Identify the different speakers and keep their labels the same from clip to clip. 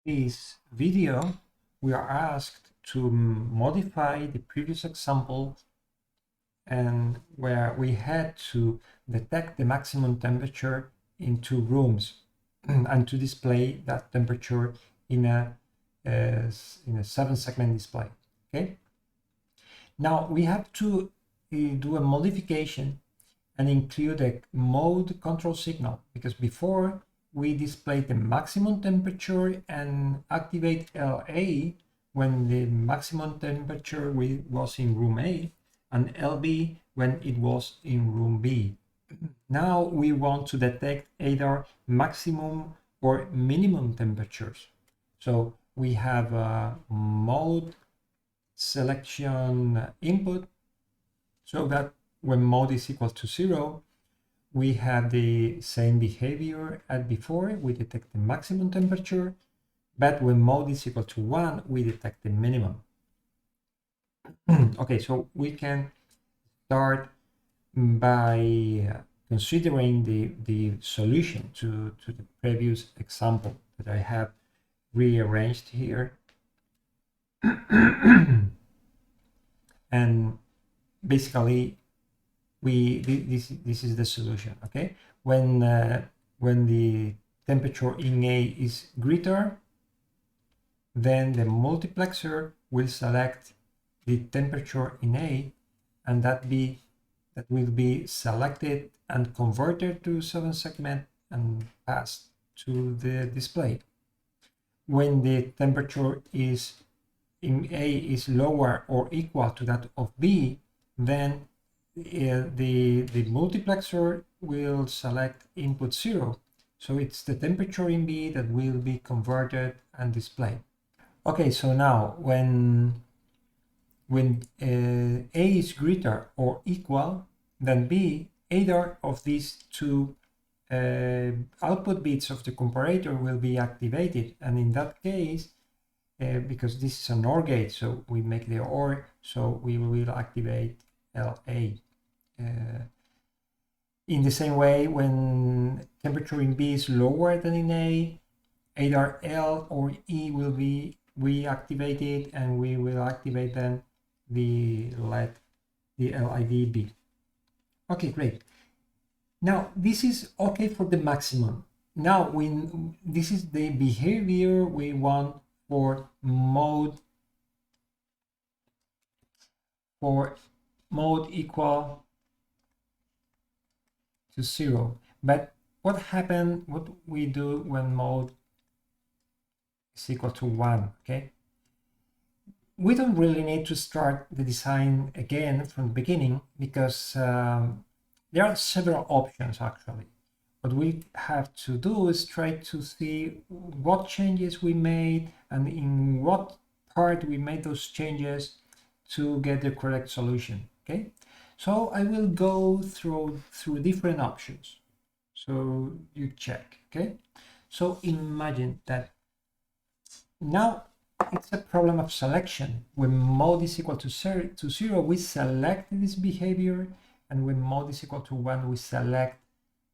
Speaker 1: this video, we are asked to modify the previous example and where we had to detect the maximum temperature in 2 rooms and to display that temperature in a 7-segment display. Okay. Now we have to do a modification and include a mode control signal, because before we displayed the maximum temperature and activate LA when the maximum temperature was in room A and LB when it was in room B. Now we want to detect either maximum or minimum temperatures. So we have a mode selection input, so that when mode is equal to 0, we have the same behavior as before. We detect the maximum temperature, but when mode is equal to 1, we detect the minimum. Okay, so we can start by considering the solution to the previous example that I have rearranged here. And basically this is the solution. Okay, when the temperature in A is greater, then the multiplexer will select the temperature in A, and that will be selected and converted to 7-segment and passed to the display. When the temperature is in A is lower or equal to that of B, then the multiplexer will select input 0. So it's the temperature in B that will be converted and displayed. Okay, so now when A is greater or equal than B, either of these two output bits of the comparator will be activated. And in that case, because this is an OR gate, so we make the OR, so we will activate LA. In the same way, when temperature in B is lower than in A, either L or E will be reactivated, and we will activate then the LID B. Okay, great. Now this is okay for the maximum. Now this is the behavior we want for mode equal to 0. But what we do when mode is equal to 1? Okay, we don't really need to start the design again from the beginning, because there are several options actually. What we have to do is try to see what changes we made and in what part we made those changes to get the correct solution. Okay, so I will go through different options, so you check. Okay, so imagine that now it's a problem of selection. When mode is equal to 0, we select this behavior, and when mode is equal to 1, we select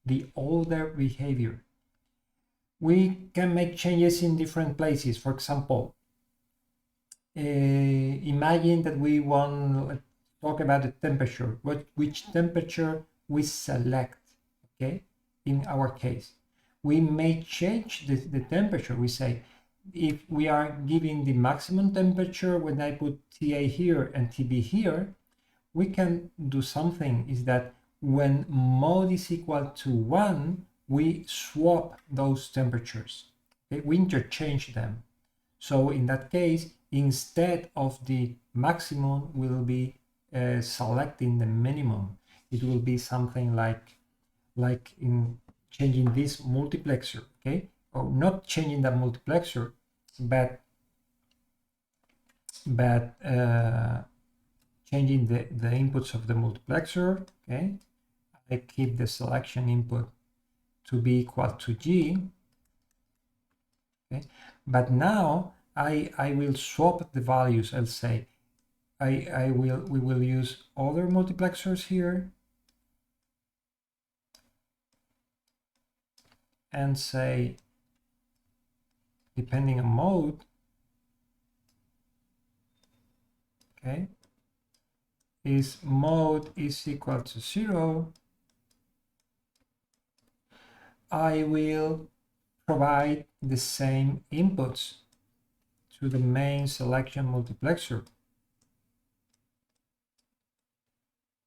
Speaker 1: the older behavior. We can make changes in different places. For example, imagine that we want to talk about the temperature, which temperature we select. Okay, in our case, we may change the temperature. We say, if we are giving the maximum temperature, when I put TA here and TB here, we can do something, is that when mode is equal to 1, we swap those temperatures. Okay? We interchange them. So in that case, instead of the maximum, we'll be selecting the minimum. It will be something like in changing this multiplexer. Okay, or not changing that multiplexer, but changing the inputs of the multiplexer. Okay, I keep the selection input to be equal to G. Okay, but now I will swap the values. I'll say we will use other multiplexers here and say depending on mode, okay, is mode is equal to 0, I will provide the same inputs to the main selection multiplexer.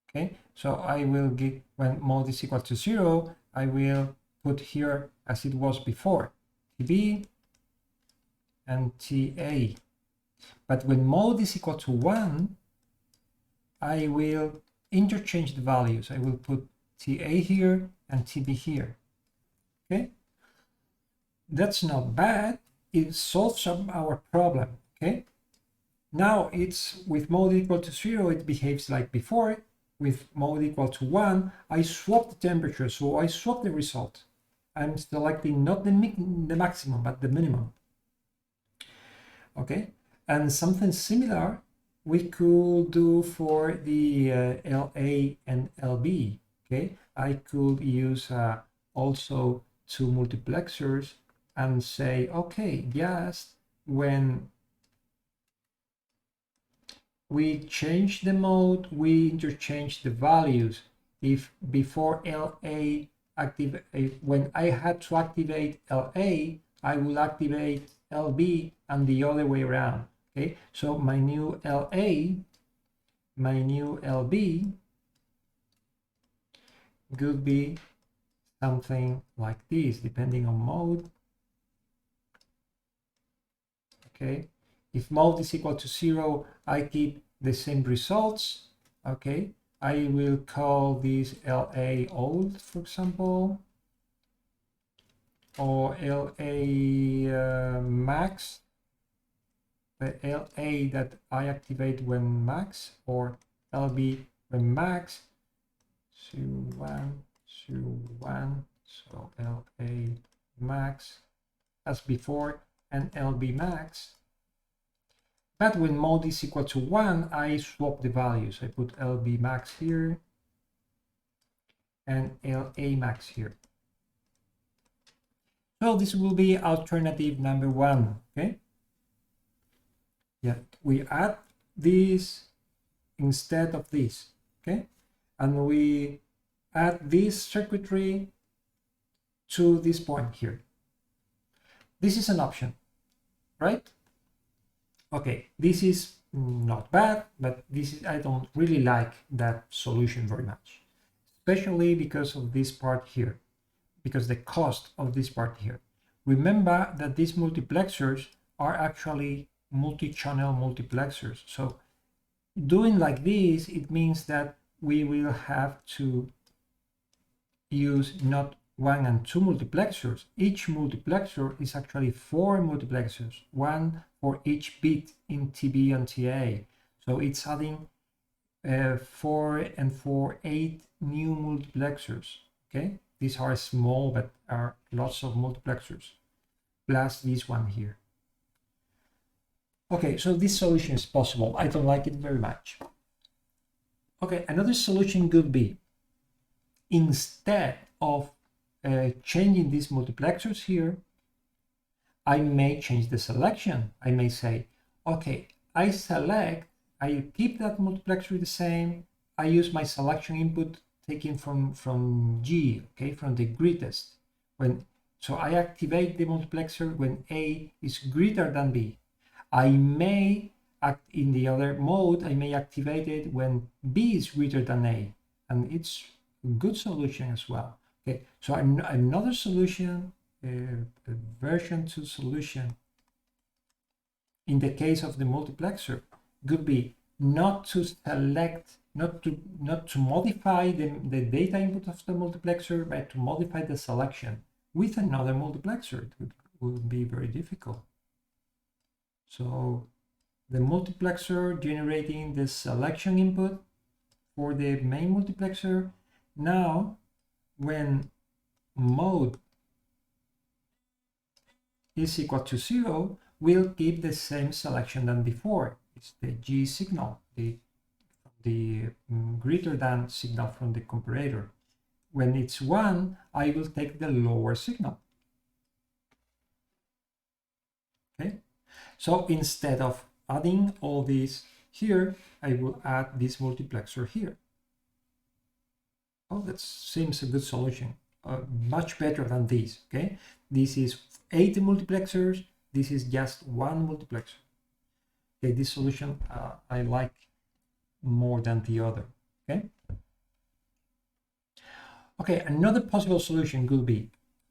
Speaker 1: Okay, so I will give, when mode is equal to 0, I will put here as it was before, TB and TA. But when mode is equal to 1, I will interchange the values. I will put TA here and TB here. Okay, that's not bad. It solves our problem. Okay, now it's with mode equal to 0, it behaves like before. With mode equal to 1, I swap the temperature, so I swap the result. I'm selecting not the maximum, but the minimum. Okay, and something similar we could do for the LA and LB. Okay, I could use also two multiplexers and say, okay, just when we change the mode, we interchange the values. If before LA when I had to activate LA, I will activate LB and the other way around. Okay, so my new LA, my new LB could be something like this, depending on mode. Okay, if mode is equal to 0, I keep the same results. Okay, I will call this LA old, for example, or LA max, the LA that I activate when max, or LB when max, 1, 1, so LA max as before, and LB max. But when mode is equal to 1, I swap the values. I put LB max here and LA max here. So this will be alternative number 1. Okay. Yeah, we add this instead of this. Okay, and we add this circuitry to this point here. This is an option, right? Okay, this is not bad, but this is, I don't really like that solution very much, especially because of this part here, because the cost of this part here. Remember that these multiplexers are actually multi-channel multiplexers. So doing like this, it means that we will have to use not 1 and 2 multiplexers. Each multiplexer is actually 4 multiplexers, 1 for each bit in TB and TA. So it's adding 4 and 4, 8 new multiplexers. Okay, these are small, but are lots of multiplexers, plus this one here. Okay, so this solution is possible. I don't like it very much. Okay, another solution could be, instead of changing these multiplexers here, I may change the selection. I may say, okay, I keep that multiplexer the same. I use my selection input taken from G, okay, from the greatest. So I activate the multiplexer when A is greater than B. I may act in the other mode, I may activate it when B is greater than A, and it's a good solution as well. Okay, so another solution, version 2 solution, in the case of the multiplexer, could be not to select, not to modify the data input of the multiplexer, but to modify the selection with another multiplexer. It would be very difficult. So the multiplexer generating the selection input for the main multiplexer. Now, when mode is equal to 0, we'll keep the same selection than before. It's the G signal, the greater than signal from the comparator. When it's 1, I will take the lower signal. So instead of adding all these here, I will add this multiplexer here. Oh, that seems a good solution. Much better than this, okay? This is 80 multiplexers. This is just one multiplexer. Okay, this solution I like more than the other, okay? Okay, another possible solution could be,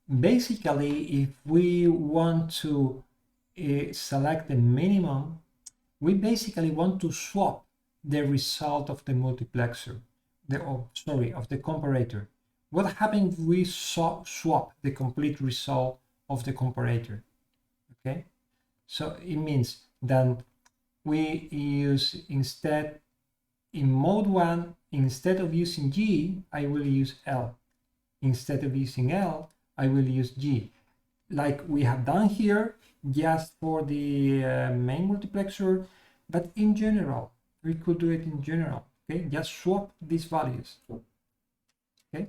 Speaker 1: basically, if we want to select the minimum, we basically want to swap the result of the multiplexer, of the comparator. What happens if we swap the complete result of the comparator? Okay, so it means that we use instead, in mode 1, instead of using G, I will use L. Instead of using L, I will use G. Like we have done here, just for the main multiplexer, but in general, we could do it in general, okay? Just swap these values, okay?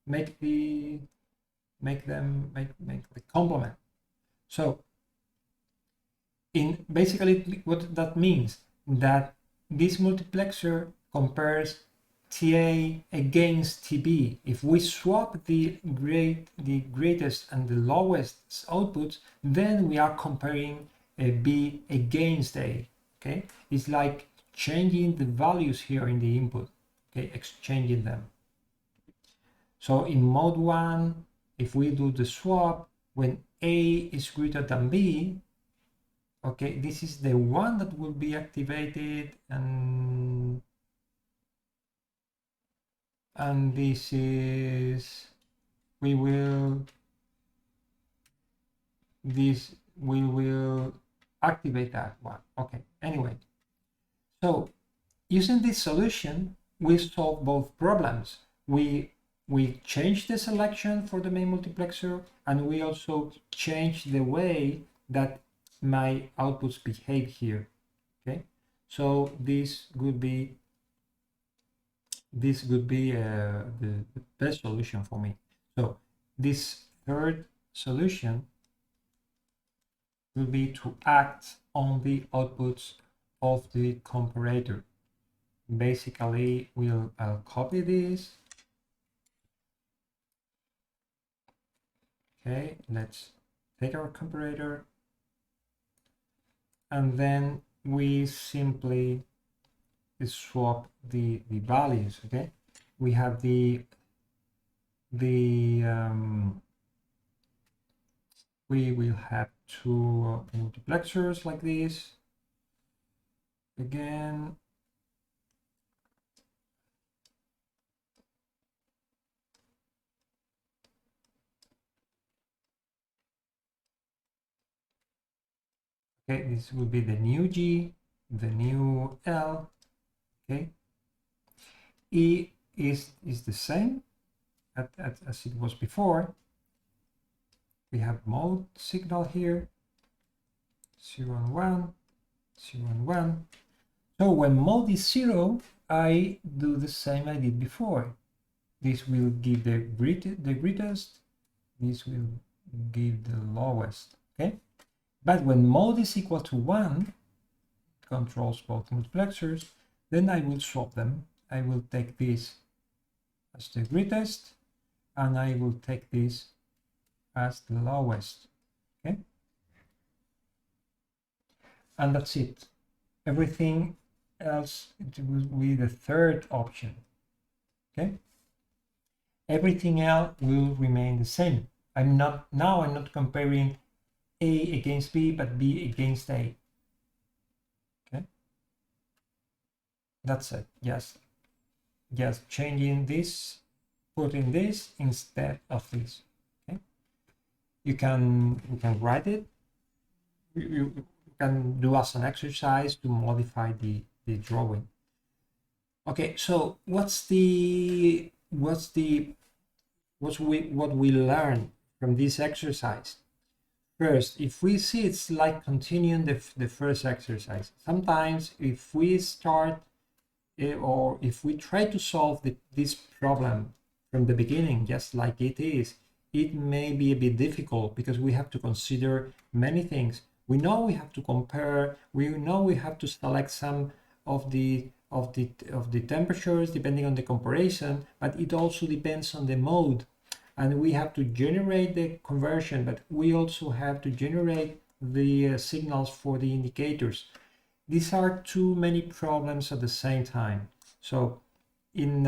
Speaker 1: Make the complement. So basically what that means, that this multiplexer compares TA against TB. If we swap the greatest and the lowest outputs, then we are comparing B against A. Okay, it's like changing the values here in the input. Okay, exchanging them. So in mode 1, if we do the swap, when A is greater than B, okay, this is the one that will be activated, and this is, we will activate that one. Okay, anyway, so using this solution, we solve both problems. We change the selection for the main multiplexer, and we also change the way that my outputs behave here. Okay, so this would be the best solution for me. So this third solution will be to act on the outputs of the comparator. Basically, I'll copy this. Okay, let's take our comparator, and then we simply swap the values. Okay, we have we will have two multiplexers like this. Again, okay, this will be the new G, the new L. Okay, E is the same as it was before. We have mode signal here, 0 and 1, 0 and 1. So when mode is 0, I do the same I did before. This will give the greatest, this will give the lowest, okay? But when mode is equal to 1, controls both multiplexers, then I will swap them. I will take this as the greatest, and I will take this as the lowest, okay? And that's it. Everything else, it will be the third option, okay? Everything else will remain the same. I'm not comparing A against B, but B against A. Okay, that's it. Just changing this, putting this instead of this. Okay, you can write it. You can do as an exercise to modify the drawing. Okay, so what we learn from this exercise? First, if we see, it's like continuing the first exercise. Sometimes if we start or if we try to solve this problem from the beginning, just like it is, it may be a bit difficult because we have to consider many things. We know we have to compare, we know we have to select some of the temperatures depending on the comparison, but it also depends on the mode. And we have to generate the conversion, but we also have to generate the signals for the indicators. These are too many problems at the same time. So in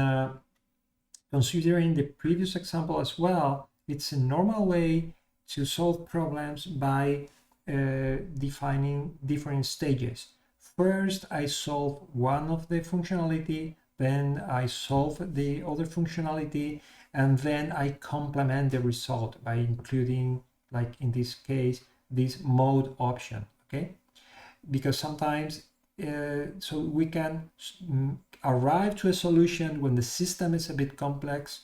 Speaker 1: considering the previous example as well, it's a normal way to solve problems by defining different stages. First, I solve one of the functionality, then I solve the other functionality, and then I complement the result by including, like in this case, this mode option, okay? Because sometimes, so we can arrive to a solution when the system is a bit complex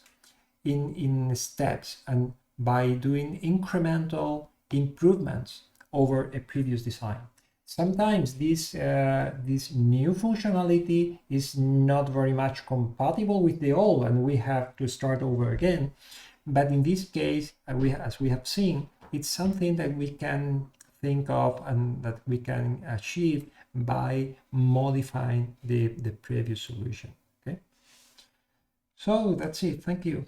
Speaker 1: in steps and by doing incremental improvements over a previous design. Sometimes this new functionality is not very much compatible with the old and we have to start over again. But in this case, as we have seen, it's something that we can think of and that we can achieve by modifying the previous solution. Okay, so that's it. Thank you.